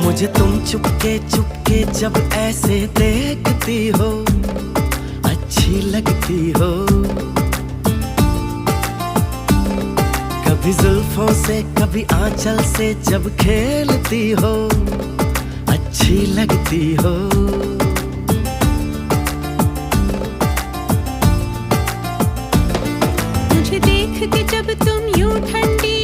मुझे तुम चुपके चुपके जब ऐसे देखती हो, अच्छी लगती हो। कभी जुल्फों से कभी आंचल से जब खेलती हो, अच्छी लगती हो। मुझे देख के जब तुम यूं ठंडी